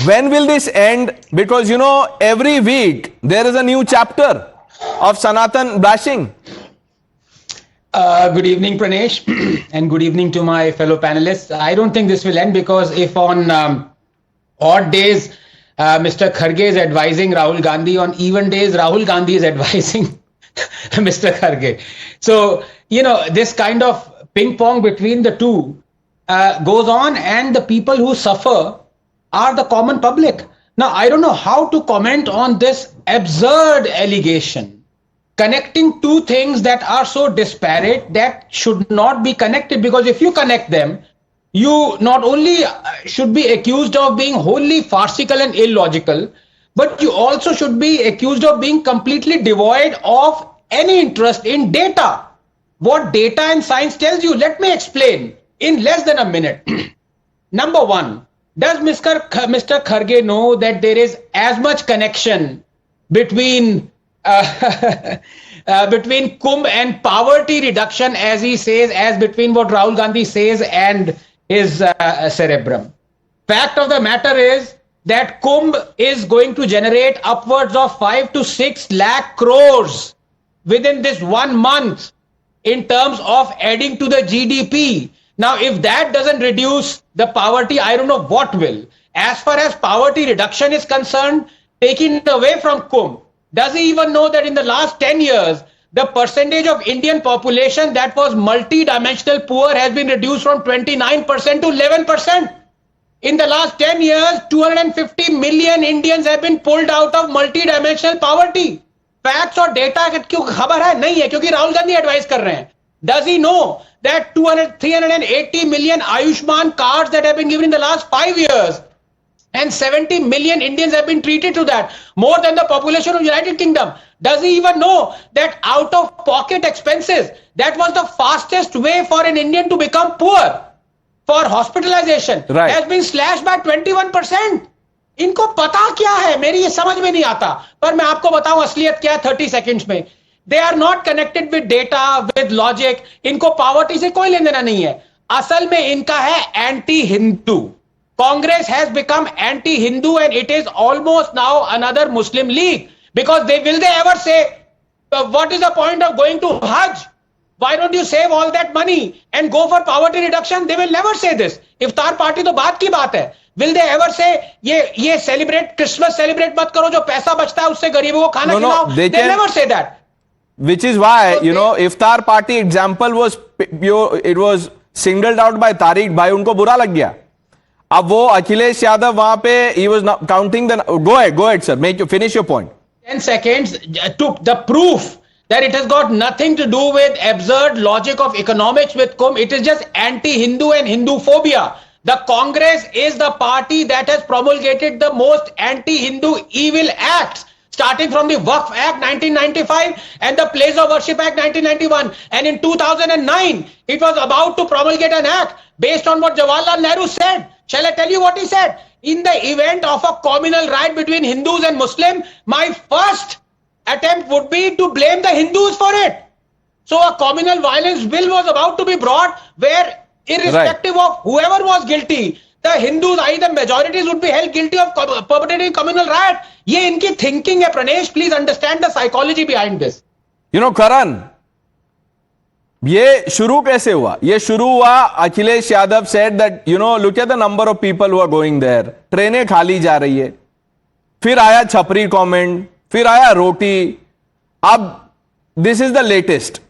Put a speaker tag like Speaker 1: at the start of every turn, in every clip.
Speaker 1: when will this end? Because you know, every week there is a new chapter of Sanatan bashing.
Speaker 2: Good evening, Pranesh, and good evening to my fellow panelists. I don't think this will end, because if on odd days Mr. Kharge is advising Rahul Gandhi, on even days Rahul Gandhi is advising Mr. Kharge. So, you know, this kind of ping pong between the two goes on, and the people who suffer are the common public. Now, I don't know how to comment on this absurd allegation, connecting two things that are so disparate that should not be connected, because if you connect them, you not only should be accused of being wholly farcical and illogical, but you also should be accused of being completely devoid of any interest in data. What data and science tells you, let me explain in less than a minute. Number one, does Mr. Kharge know that there is as much connection between between Kumbh and poverty reduction, as he says, as between what Rahul Gandhi says and his cerebrum? Fact of the matter is that Kumbh is going to generate upwards of 5 to 6 lakh crores within this 1 month in terms of adding to the GDP. Now, if that doesn't reduce the poverty, I don't know what will. As far as poverty reduction is concerned, taking it away from Kumbh, does he even know that in the last 10 years, the percentage of Indian population that was multi-dimensional poor has been reduced from 29% to 11%? In the last 10 years, 250 million Indians have been pulled out of multi-dimensional poverty. Facts और data क्यों खबर है? नहीं है, क्योंकि Rahul Gandhi advice कर रहे हैं. Does he know that 380 million Ayushman cards that have been given in the last 5 years, and 70 million Indians have been treated to that, more than the population of United Kingdom? Does he even know that out-of-pocket expenses, that was the fastest way for an Indian to become poor, for hospitalization,
Speaker 1: right,
Speaker 2: has been slashed by 21%? इनको पता क्या है, मेरी ये समझ में नहीं आता, पर मैं आपको बताऊं असलियत क्या है 30 seconds में. They are not connected with data, with logic. इनको poverty से कोई लेना देना नहीं है. असल में इनका है anti-Hindu. Congress has become anti-Hindu, and it is almost now another Muslim league, because they ever say, what is the point of going to Hajj? Why don't you save all that money and go for poverty reduction? They will never say this. Iftar party तो बात की बात है. Will they ever say ये celebrate Christmas, celebrate मत करो, जो पैसा बचता है उससे गरीबों को खाना खिलाओ? They never say that.
Speaker 1: Which is why, so you know, iftar party example was, it was singled out by Tariq Bhai, उनको बुरा लग गया. अब वो अखिलेश यादव वहां पे, he was not counting the, go ahead sir, finish your point. 10
Speaker 2: seconds took the proof that it has got nothing to do with absurd logic of economics with Kumbh. It is just anti-Hindu and Hindu phobia. The Congress is the party that has promulgated the most anti-Hindu evil acts, starting from the Waqf Act 1995 and the Place of Worship Act 1991. And in 2009, it was about to promulgate an act based on what Jawaharlal Nehru said. Shall I tell you what he said? In the event of a communal riot between Hindus and Muslims, my first attempt would be to blame the Hindus for it. So a communal violence bill was about to be brought where, irrespective of whoever was guilty, the Hindus, either majorities, would be held guilty of perpetrating communal riot. ये इनकी thinking है, Pranesh. Please understand the psychology behind this.
Speaker 1: You know, Karan, ये शुरू कैसे हुआ? ये शुरू हुआ, Akhilesh Yadav said that, you know, look at the number of people who are going there. ट्रेनें खाली जा रही है. फिर आया छपरी कमेंट, फिर आया रोटी. अब this is the latest.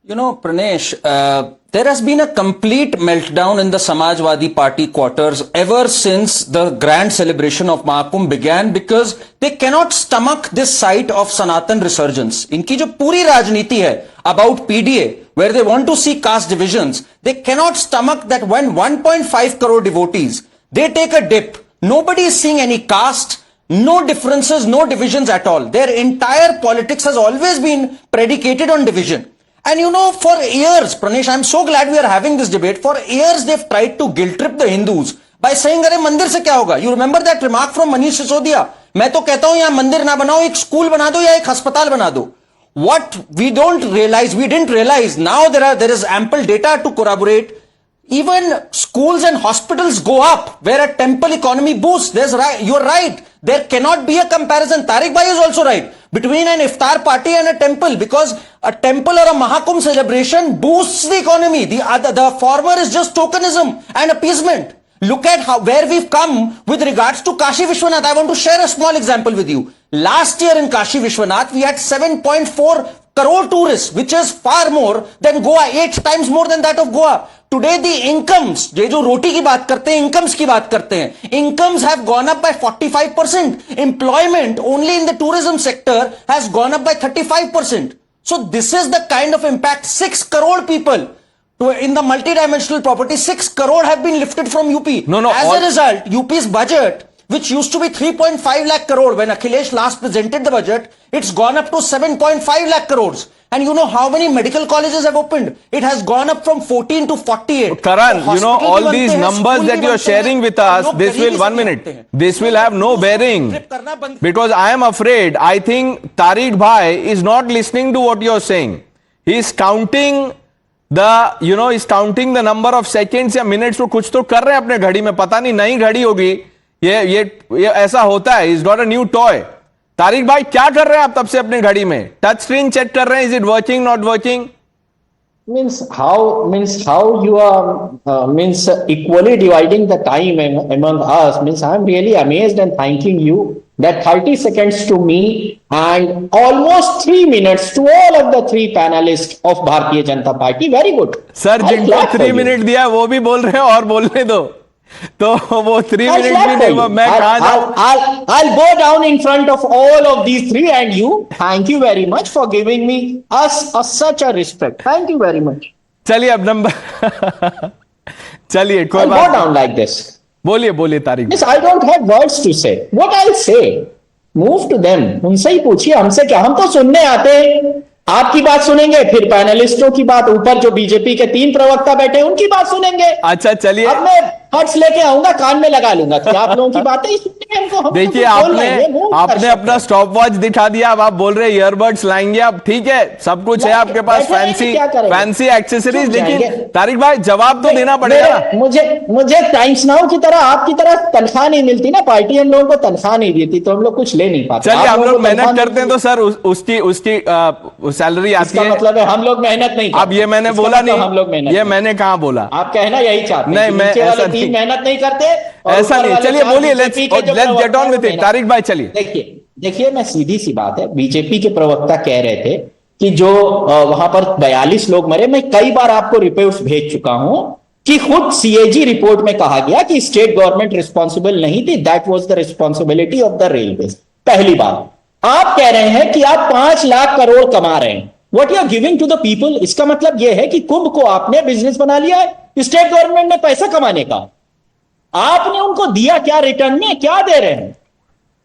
Speaker 3: You know, Pranesh, there has been a complete meltdown in the Samajwadi Party quarters ever since the grand celebration of Mahakumbh began, because they cannot stomach this sight of Sanatan resurgence. Inki jo puri rajniti hai about PDA, where they want to see caste divisions, they cannot stomach that when 1.5 crore devotees, they take a dip. Nobody is seeing any caste, no differences, no divisions at all. Their entire politics has always been predicated on division. And you know, for years, Pranesh, I'm so glad we are having this debate. For years, they've tried to guilt trip the Hindus by saying, "अरे मंदिर से क्या होगा?" You remember that remark from Manish Sisodia? मैं तो कहता हूं, यहाँ मंदिर ना बनाओ, एक स्कूल बना दो या एक अस्पताल बना दो. What we didn't realize, now there is ample data to corroborate. Even schools and hospitals go up, where a temple economy boosts. You're right. There cannot be a comparison. Tariq Bhai is also right. Between an iftar party and a temple, because a temple or a Mahakumbh celebration boosts the economy. The former is just tokenism and appeasement. Look at where we've come with regards to Kashi Vishwanath. I want to share a small example with you. Last year in Kashi Vishwanath, we had 7.4 crore tourists, which is far more than Goa, 8 times more than that of Goa. Today the incomes, ये जो रोटी की बात करते हैं, incomes की बात करते हैं, incomes have gone up by 45%. Employment only in the tourism sector has gone up by 35%. So this is the kind of impact. 6 crore people in the multidimensional property, 6 crore have been lifted from UP. As a result, UP's budget, which used to be 3.5 lakh crore when Akhilesh last presented the budget, it's gone up to 7.5 lakh crores. And you know how many medical colleges have opened? It has gone up from 14 to 48.
Speaker 1: Karan, you know, all these numbers that you're sharing with us, this will, 1 minute, this will have no bearing. Because I am afraid, I think Tariq Bhai is not listening to what you're saying. He's counting he's counting the number of seconds या minutes. वो कुछ तो कर रहे हैं अपने घड़ी में, पता नहीं नई घड़ी होगी, ये ऐसा होता है. He's got a new toy. Tariq भाई क्या कर रहे हैं आप तब से अपने घड़ी में? टच स्क्रीन चेक कर रहे हैं, is it working, not working?
Speaker 4: Means how you are equally dividing the time among us. Means I'm really amazed and thanking you that 30 seconds to me and almost 3 minutes to all of the 3 panelists of Bharatiya Janata Party. Very good.
Speaker 1: Sir जिनको 3 minute दिया वो भी बोल रहे हैं और बोलने दो, तो वो 3 मिनट भी नहीं, मैं कहां जाऊं?
Speaker 4: I'll go down in front of all of these 3 and you. Thank you very much for giving me such a respect. Thank you very much.
Speaker 1: चलिए अब नंबर चलिए कोई
Speaker 4: I'll
Speaker 1: बात
Speaker 4: go down like this.
Speaker 1: बोलिए Tariq.
Speaker 4: Yes, I don't have words to say. What I'll say, move to them. उनसे ही पूछिए, हमसे क्या, हम तो सुनने आते हैं. आपकी बात सुनेंगे, फिर पैनलिस्टों की बात, ऊपर जो बीजेपी के 3 प्रवक्ता बैठे उनकी बात सुनेंगे.
Speaker 1: अच्छा चलिए,
Speaker 4: अब मैं हर्ट्स लेके आऊंगा, कान में लगा लूंगा कि आप लोगों की बातें ही सुननी है हमको.
Speaker 1: देखिए आपने अपना स्टॉप वॉच दिखा दिया, अब आप बोल रहे ईयरबड्स लाएंगे आप, ठीक है, सब कुछ है आपके पास, फैंसी एक्सेसरीज, लेकिन तारिक भाई जवाब तो देना पड़ेगा.
Speaker 4: मुझे टाइम्स नाउ की तरह आपकी तरह तनख्वाह नहीं मिलती ना, पार्टी हम लोगों को तनख्वाह नहीं देती, तो हम लोग कुछ ले नहीं पाते.
Speaker 1: चलिए हम लोग मेहनत करते हैं तो सर उसकी सैलरी आती है,
Speaker 4: मतलब है हम लोग मेहनत नहीं.
Speaker 1: अब ये मैंने बोला नहीं,
Speaker 4: हम लोग मेहनत,
Speaker 1: ये मैंने कहां बोला?
Speaker 4: आप कहना यही चाहते हैं?
Speaker 1: नहीं, मैं
Speaker 4: मेहनत नहीं करते,
Speaker 1: ऐसा नहीं. चलिए बोलिए, let's get on with it. Tariq भाई चलिए.
Speaker 4: देखिए मैं सीधी सी बात है, बीजेपी के प्रवक्ता कह रहे थे कि जो वहां पर 42 लोग मरे, मैं कई बार आपको रिपोर्ट्स भेज चुका हूं कि खुद सीएजी रिपोर्ट में कहा गया कि स्टेट गवर्नमेंट रिस्पॉन्सिबल नहीं थी, that was the responsibility of the railway. पहली बात, आप कह रहे हैं कि आप 5 लाख करोड़ कमा रहे हैं, what you are giving to the people. इसका मतलब यह है कि कुंभ को आपने बिजनेस बना लिया है, स्टेट गवर्नमेंट ने पैसा कमाने का. आपने उनको दिया क्या रिटर्न में, क्या दे रहे हैं?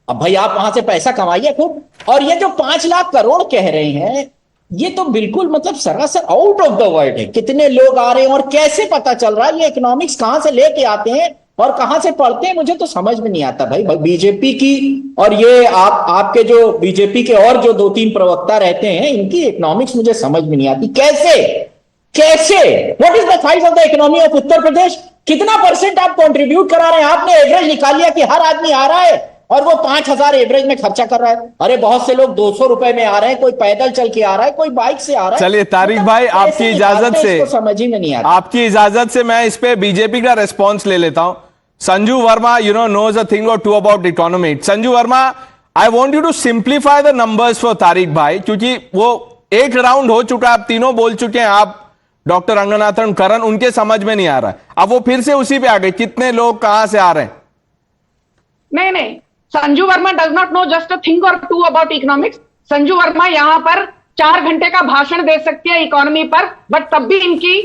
Speaker 4: अब भाई आप वहां से पैसा कमाइए खूब, और ये जो 5 लाख करोड़ कह रहे हैं, ये तो बिल्कुल मतलब सरासर आउट ऑफ द वर्ल्ड है. कितने लोग आ रहे हैं और कैसे पता चल रहा है? ये इकोनॉमिक्स कहां से लेके आते हैं और कहां से पढ़ते हैं, मुझे तो समझ में नहीं आता भाई. बीजेपी की और ये आपके जो बीजेपी के और जो 2-3 प्रवक्ता रहते हैं, इनकी इकोनॉमिक्स मुझे समझ में नहीं आती. कैसे what is the size of the economy of Uttar Pradesh? कितना % आप कंट्रीब्यूट करा रहे हैं? आपने एवरेज निकाल लिया कि हर आदमी आ रहा है और वो 5,000 एवरेज में खर्चा कर रहा है. अरे बहुत से लोग 200 रुपए में आ रहे हैं, कोई पैदल चल के आ रहा है, कोई बाइक से आ रहा है.
Speaker 1: चलिए तारिक भाई, आपकी इजाजत से,
Speaker 4: समझ ही में नहीं आता.
Speaker 1: आपकी इजाजत से मैं इस पे बीजेपी का रेस्पॉन्स ले लेता हूं. Sanju Verma knows a thing or two about economy. Sanju Verma, I want you to simplify the numbers for Tariq भाई, क्योंकि वो एक राउंड हो चुका, आप तीनों बोल चुके हैं, आप डॉक्टर रंगनाथन, करण, उनके समझ में नहीं आ रहा है. अब वो फिर से उसी पे आ गए, कितने लोग कहां से आ रहे हैं?
Speaker 5: नहीं, Sanju Varma does not know just a thing or two about economics. Sanju Varma यहां पर 4 घंटे का भाषण दे सकती है इकोनॉमी पर, बट तब भी इनकी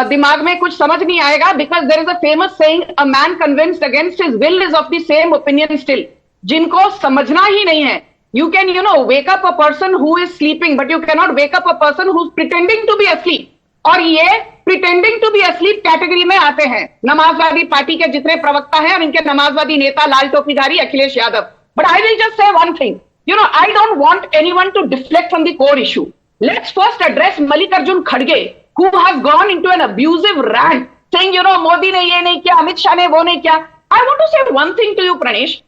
Speaker 5: दिमाग में कुछ समझ नहीं आएगा, because there is a famous saying, a man convinced against his will is of the same opinion still. जिनको समझना ही नहीं है, you can wake up a person who is sleeping, but you cannot wake up a person who's pretending to be asleep. और ये pretending to be asleep category में आते हैं नमाजवादी party के जितने प्रवक्ता हैं और इनके नमाजवादी नेता लाल टोपीधारी Akhilesh Yadav. But I will just say one thing, I don't want anyone to deflect from the core issue. Let's first address Mallikarjun खड़गे, who has gone into an abusive rant saying, Modi ne ye nahi kiya, Amit Shah ne wo nahi kiya. I want to say one thing to you, Pranesh.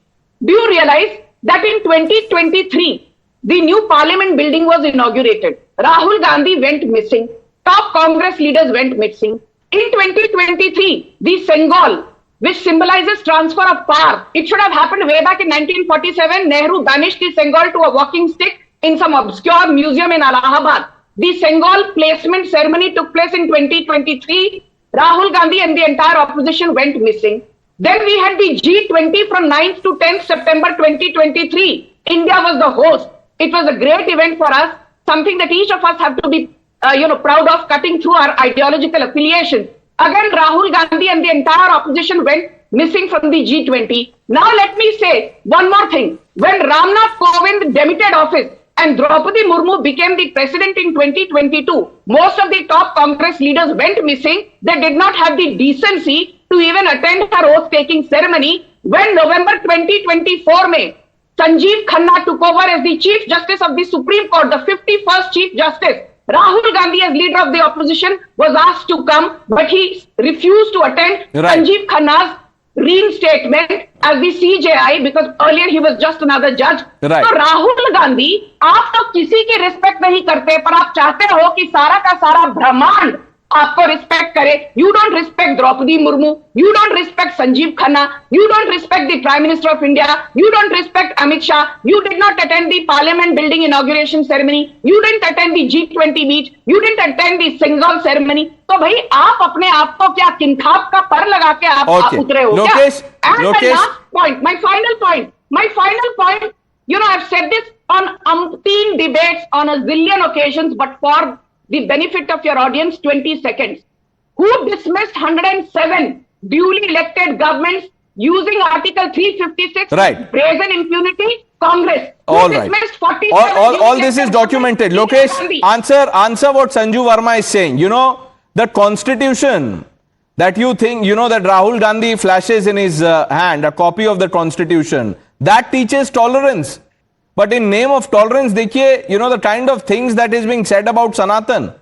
Speaker 5: Do you realize that in 2023, the new parliament building was inaugurated? Rahul Gandhi went missing. Top Congress leaders went missing. In 2023, the Sengal, which symbolizes transfer of power, it should have happened way back in 1947. Nehru banished the Sengal to a walking stick in some obscure museum in Allahabad. The Sengal placement ceremony took place in 2023. Rahul Gandhi and the entire opposition went missing. Then we had the G20 from 9th to 10th September 2023. India was the host. It was a great event for us, something that each of us have to be proud of, cutting through our ideological affiliations. Again, Rahul Gandhi and the entire opposition went missing from the G20. Now let me say one more thing. When Ramnath Kovind demitted office and Draupadi Murmu became the president in 2022, most of the top Congress leaders went missing. They did not have the decency to even attend her oath-taking ceremony. When November 2024 May, Sanjeev Khanna took over as the Chief Justice of the Supreme Court, the 51st Chief Justice. Rahul Gandhi, as leader of the opposition, was asked to come, but he refused to attend
Speaker 1: Right.
Speaker 5: Sanjeev Khanna's reinstatement as the CJI because earlier he was just another judge.
Speaker 1: Right.
Speaker 5: तो राहुल गांधी, आप तो किसी की respect नहीं करते, पर आप चाहते हो कि सारा का सारा ब्रह्मांड आपको रिस्पेक्ट करे. You don't respect Draupadi Murmu. You don't respect Sanjeev Khanna. You don't respect the Prime Minister of India. You don't respect Amit Shah. You did not attend the Parliament building inauguration ceremony. You didn't attend the G20 meet. You didn't attend the Sengal ceremony. तो भाई आप अपने आप को क्या किंखाब का पर लगा के आप
Speaker 1: Okay.
Speaker 5: उतरे हो
Speaker 1: Lokesh,
Speaker 5: क्या? And
Speaker 1: Lokesh.
Speaker 5: the last point, my final point, I've said this on umpteen debates on a zillion occasions, but for the benefit of your audience, 20 seconds. Who dismissed 107 duly elected governments using Article 356,
Speaker 1: Right.
Speaker 5: brazen impunity? Congress. Who
Speaker 1: All right.
Speaker 5: dismissed 47
Speaker 1: All
Speaker 5: duly
Speaker 1: this is
Speaker 5: elected
Speaker 1: documented.
Speaker 5: governments?
Speaker 1: Lokesh,
Speaker 5: Gandhi.
Speaker 1: answer what Sanju Verma is saying. The constitution that you think, that Rahul Gandhi flashes in his hand, a copy of the constitution, that teaches tolerance. But in name of tolerance, dekhiye, the kind of things that is being said about Sanatan.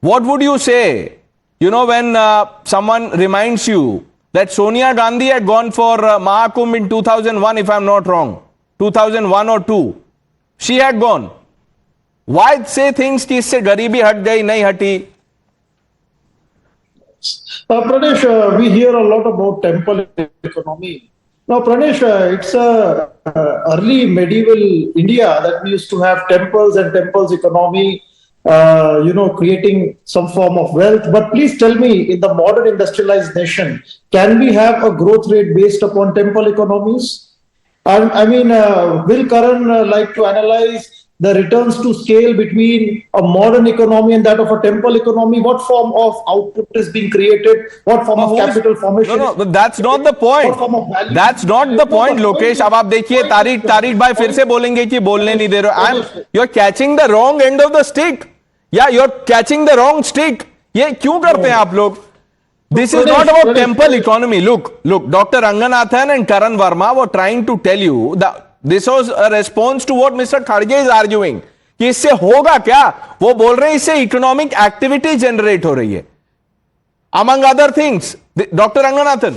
Speaker 1: What would you say, when someone reminds you that Sonia Gandhi had gone for Mahakumbh in 2001, if I'm not wrong, 2001 or 2. She had gone. Why say things ki isse garibi hat gayi, nahi hati?
Speaker 6: Pranesh, we hear a lot about temple economy. Now, Pranesh, it's early medieval India that we used to have temples and temples economy, creating some form of wealth. But please tell me, in the modern industrialized nation, can we have a growth rate based upon temple economies? Will Karan like to analyze the returns to scale between a modern economy and that of a temple economy? What form of output is being created? What form of capital formation?
Speaker 1: No, but that's not the point.
Speaker 6: What form of value?
Speaker 1: That's not the point, Lokesh. अब आप देखिए तारिक भाई फिर से बोलेंगे कि बोलने नहीं दे रहे. You're catching the wrong end of the stick. Yeah, you're catching the wrong stick. ये क्यों करते हैं आप लोग? This is not about temple economy. Look, Dr. Ranganathan and Karan Verma were trying to tell you that this was a response to what Mr. Kharge is arguing. कि इससे होगा क्या? वो बोल रहे हैं इससे इकोनॉमिक एक्टिविटी जनरेट हो रही है. Among other things, Dr. Ranganathan.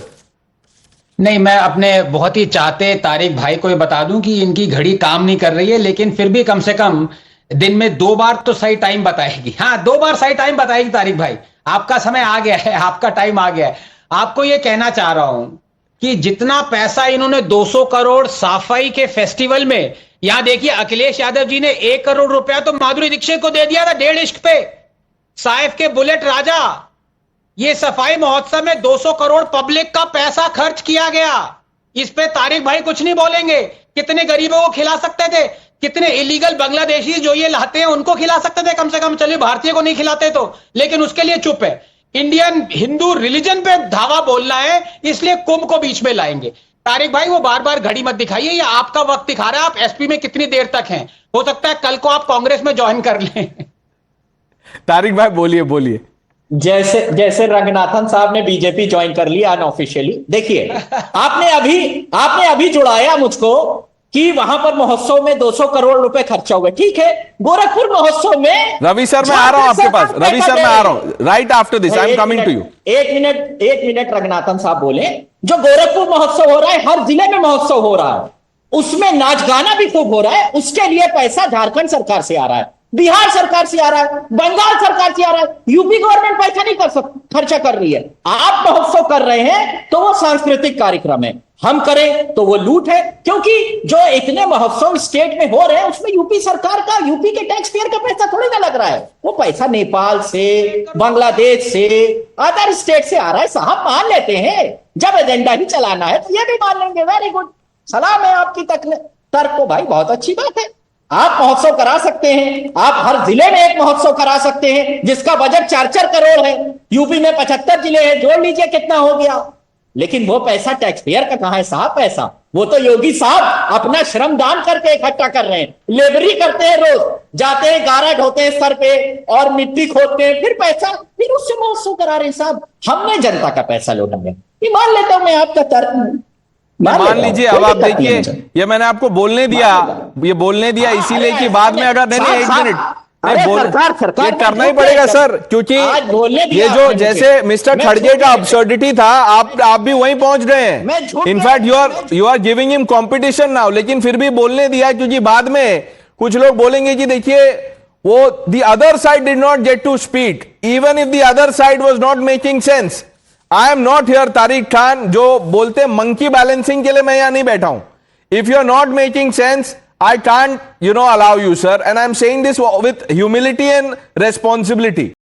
Speaker 2: नहीं, मैं अपने बहुत ही चाहते तारिक भाई को ये बता दूं कि इनकी घड़ी काम नहीं कर रही है, लेकिन फिर भी कम से कम दिन में 2 बार तो सही टाइम बताएगी. हाँ, 2 बार सही टाइम बताएगी तारिक भाई. आपका समय आ गया है, आपका टाइम आ गया है. आपको ये कहना चाह रहा हूं कि जितना पैसा इन्होंने 200 करोड़ सफाई के फेस्टिवल में, यहां देखिए अखिलेश यादव जी ने 1 करोड़ रुपया तो माधुरी दीक्षित को दे दिया था 1.5 इश्क पे. साइफ के बुलेट राजा, ये सफाई महोत्सव में 200 करोड़ पब्लिक का पैसा खर्च किया गया. इस पे तारिक भाई कुछ नहीं बोलेंगे. कितने गरीबों को खिला सकते थे? कितने इलीगल बांग्लादेशी जो ये लाते हैं उनको खिला सकते थे कम से कम. चलिए भारतीय को नहीं खिलाते तो, लेकिन उसके लिए चुप है. इंडियन हिंदू रिलीजन पे धावा बोलना है, इसलिए कुंभ को बीच में लाएंगे. तारिक भाई वो बार बार घड़ी मत दिखाइए, ये आपका वक्त दिखा रहा है. आप एसपी में कितनी देर तक हैं? हो सकता है कल को आप कांग्रेस में ज्वाइन कर लें.
Speaker 1: तारिक भाई बोलिए.
Speaker 4: जैसे रंगनाथन साहब ने बीजेपी ज्वाइन कर लिया अनऑफिशियली. देखिए, आपने अभी जुड़ाया मुझको कि वहां पर महोत्सव में 200 करोड़ रुपए खर्चा हुए, ठीक है। गोरखपुर महोत्सव में
Speaker 1: रवि सर मैं आ रहा हूं आपके पास, रवि सर मैं आ रहा हूं, right after this I am coming to you.
Speaker 4: एक मिनट रंगनाथन साहब बोले, जो गोरखपुर महोत्सव हो रहा है, हर जिले में महोत्सव हो रहा है, उसमें नाच गाना भी खूब हो रहा है, उसके लिए पैसा झारखंड सरकार से आ रहा है, बिहार सरकार से आ रहा है, बंगाल सरकार से आ रहा है, यूपी गवर्नमेंट पैसा नहीं खर्चा कर रही है। आप महोत्सव कर रहे हैं तो वो सांस्कृतिक कार्यक्रम है, हम करें तो वो लूट है, क्योंकि जो इतने महोत्सव स्टेट में हो रहे हैं उसमें यूपी सरकार का, यूपी के टैक्स पेयर का पैसा थोड़ी ना लग रहा है, वो पैसा नेपाल से, बांग्लादेश से, अदर स्टेट से आ रहा है। साहब मान लेते हैं, जब एजेंडा ही चलाना है तो ये भी मान लेंगे, वेरी गुड, सलाम है आपकी तर्क को भाई, बहुत अच्छी बात है। आप महोत्सव करा सकते हैं, आप हर जिले में एक महोत्सव करा सकते हैं जिसका बजट 4-4 करोड़ है, यूपी में 75 जिले हैं, जोड़ लीजिए कितना हो गया। लेकिन वो पैसा टैक्स पेयर का कहां है साहब पैसा? वो तो योगी साहब अपना श्रम दान करके इकट्ठा कर रहे हैं, लेबरी करते हैं, रोज जाते हैं, गारा ढोते हैं सर पे और मिट्टी खोदते हैं, फिर पैसा, फिर उससे महोत्सव करा रहे हैं। साहब हमने जनता का पैसा लूटा है, ये मान लेता हूं मैं आपका तर्क,
Speaker 1: मान लीजिए। अब आप देखिए, ये मैंने आपको बोलने दिया, ये बोलने दिया इसीलिए कि बाद में अगर नहीं, एक मिनट, ये करना ही पड़ेगा सर, क्योंकि ये जो जैसे मिस्टर खड़गे का अब्सर्डिटी था, आप भी वहीं पहुंच रहे हैं। In fact you are giving him competition now, लेकिन फिर भी बोलने दिया, क्योंकि बाद में कुछ लोग बोलेंगे कि देखिए वो the other side did not get to speak, even if the other side was not making sense. I am not here Tariq Khan, जो बोलते मंकी बैलेंसिंग के लिए मैं यहां नहीं बैठा हूं। If you are not making sense, I can't, allow you, sir. And I'm saying this with humility and responsibility.